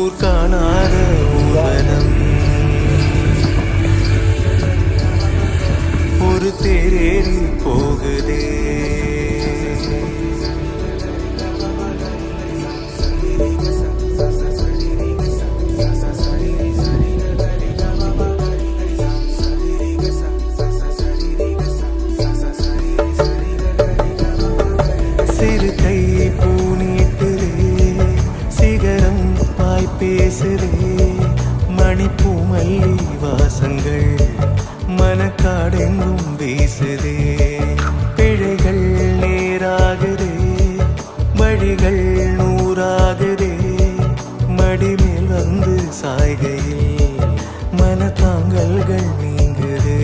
ஊர் காணாத ஊர்வலம் ஒரு தேரேறி போகுதே. சிறு கை பூனிட்டுதே, சிகரம் வாய் பேசுதே, மணிப்பூ மல்லி வாசங்கள் மனக்காடெங்கும் வீசுதே. பிழைகள் நேராகுதே, வழிகள் நூறாகுதே, மடிமேல் வந்து சாய்கையில் மனத்தாங்கல்கள் நீங்குதே.